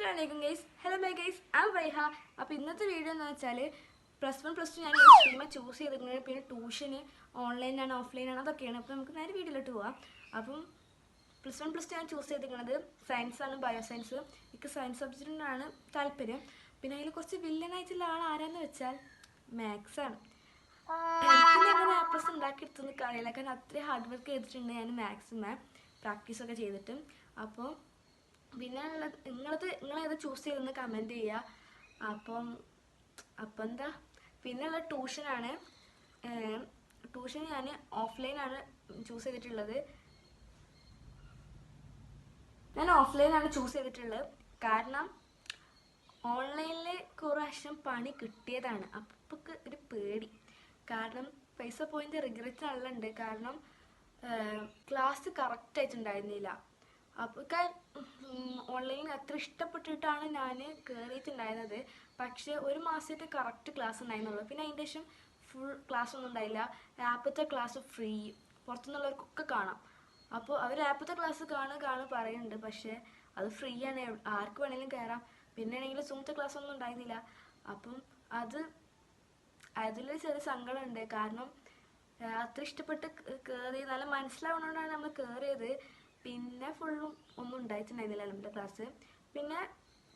Assalamualaikum guys. Hello my guys. I'm Vaiha. അപ്പോൾ ഇന്നത്തെ video എന്ന് വെച്ചാൽ +1 +2 ഞാൻ സ്ട്രീം ചൂസ് ചെയ്തിട്ടുണ്ട്. പിന്നെ ട്യൂഷൻ ഓൺലൈനാണ് ഓഫ്ലൈനാണ് അതൊക്കെയാണ്. അപ്പോൾ നമുക്ക് നേരെ വീഡിയോയിലോട്ട് പോവാം. അപ്പം +1 +2 ഞാൻ ചൂസ് ചെയ്തിരിക്കുന്നത് സയൻസാണ്, ബയോ സയൻസ്. എനിക്ക് സയൻസ് സബ്ജക്റ്റിനാണ് താല്പര്യം. പിന്നെ അതിൽ കുറച്ച് വില്ലനായിട്ടുള്ള ആൾ ആരാന്ന് വെച്ചാൽ മാത്സാണ്. അങ്ങനെ A+ ഉണ്ടാക്കിയെടുത്തൊന്നും കാര്യമില്ല, കാരണം അത്രയും ഹാർഡ് വർക്ക് ചെയ്തിട്ടുണ്ട് ഞാൻ മാത്സ് പ്രാക്ടീസൊക്കെ ചെയ്തിട്ട്. അപ്പോൾ പിന്നെ നിങ്ങളേത് ചൂസ് ചെയ്തെന്ന് കമൻറ്റ് ചെയ്യുക. അപ്പം എന്താ പിന്നെയുള്ള ട്യൂഷനാണ്. ട്യൂഷൻ ഞാൻ ഓഫ്ലൈനാണ് ചൂസ് ചെയ്തിട്ടുള്ളത്. കാരണം ഓൺലൈനിൽ കുറേ പ്രാവശ്യം പണി കിട്ടിയതാണ്. അപ്പോൾ ഒരു പേടി, കാരണം പൈസ പോയിൻ്റെ റിഗ്രറ്റ് നല്ലുണ്ട്. കാരണം ക്ലാസ് കറക്റ്റായിട്ടുണ്ടായിരുന്നില്ല. അപ്പോൾ ഓൺലൈനിൽ അത്ര ഇഷ്ടപ്പെട്ടിട്ടാണ് ഞാൻ കയറിയിട്ടുണ്ടായിരുന്നത്. പക്ഷേ ഒരു മാസത്തെ കറക്റ്റ് ക്ലാസ് ഉണ്ടായിരുന്നുള്ളൂ. പിന്നെ അതിൻ്റെ ശേഷം ഫുൾ ക്ലാസ് ഒന്നും ഉണ്ടായില്ല. ആപ്പത്തെ ക്ലാസ് ഫ്രീ, പുറത്തുനിന്നുള്ളവർക്കൊക്കെ കാണാം. അപ്പോൾ അവർ ആപ്പത്തെ ക്ലാസ് കാണുക പറയുന്നുണ്ട്, പക്ഷേ അത് ഫ്രീ ആണ്, ആർക്ക് വേണമെങ്കിലും കയറാം. പിന്നെ ആണെങ്കിൽ സൂമത്തെ ക്ലാസ് ഒന്നും ഉണ്ടായിരുന്നില്ല. അപ്പം അതിൽ ചെറിയ സങ്കടമുണ്ട്. കാരണം അത്ര ഇഷ്ടപ്പെട്ട് കയറി, നല്ല മനസ്സിലാവുന്നതുകൊണ്ടാണ് നമ്മൾ കയറിയത്. പിന്നെ ഫുള്ളും ഒന്നും ഉണ്ടായിട്ടുണ്ടായിരുന്നില്ല നമ്മുടെ ക്ലാസ്. പിന്നെ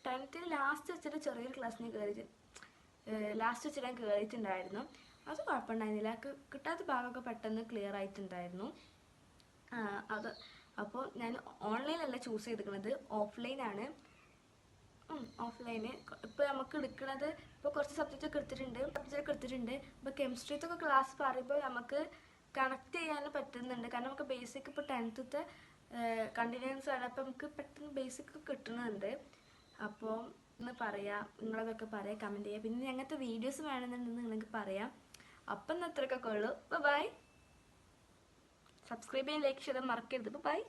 10th ലാസ്റ്റ് വെച്ചിട്ട് ചെറിയൊരു ക്ലാസ്സിന് ഞാൻ കയറിയിട്ടുണ്ടായിരുന്നു. അത് കുഴപ്പമുണ്ടായിരുന്നില്ല. കിട്ടാത്ത ഭാഗമൊക്കെ പെട്ടെന്ന് ക്ലിയർ ആയിട്ടുണ്ടായിരുന്നു. അപ്പോൾ ഞാൻ ഓൺലൈനല്ല ചൂസ് ചെയ്തിരിക്കുന്നത്, ഓഫ്ലൈനാണ്. ഓഫ്ലൈന് ഇപ്പോൾ നമുക്ക് എടുക്കുന്നത്, ഇപ്പോൾ കുറച്ച് സബ്ജക്റ്റൊക്കെ എടുത്തിട്ടുണ്ട്. ഇപ്പോൾ കെമിസ്ട്രിത്തൊക്കെ ക്ലാസ് പറയുമ്പോൾ നമുക്ക് കണക്ട് ചെയ്യാൻ പറ്റുന്നുണ്ട്. കാരണം നമുക്ക് ബേസിക് ഇപ്പോൾ 10th കണ്ടിന്യൂസ് ആണ്. അപ്പോൾ നമുക്ക് പെട്ടെന്ന് ബേസിക് കിട്ടുന്നുണ്ട്. അപ്പോൾ ഒന്ന് പറയാം, നിങ്ങളതൊക്കെ പറയാം, കമൻറ്റ് ചെയ്യുക. പിന്നെ ഞങ്ങനത്തെ വീഡിയോസ് വേണമെന്നുണ്ടെന്ന് നിങ്ങൾക്ക് പറയാം. അപ്പം അത്രയൊക്കെ ഉള്ളൂ. ബൈ. സബ്സ്ക്രൈബ് ചെയ്യാൻ, ലൈക്ക് ചെയ്യാൻ മറക്കരുത്. ബൈ.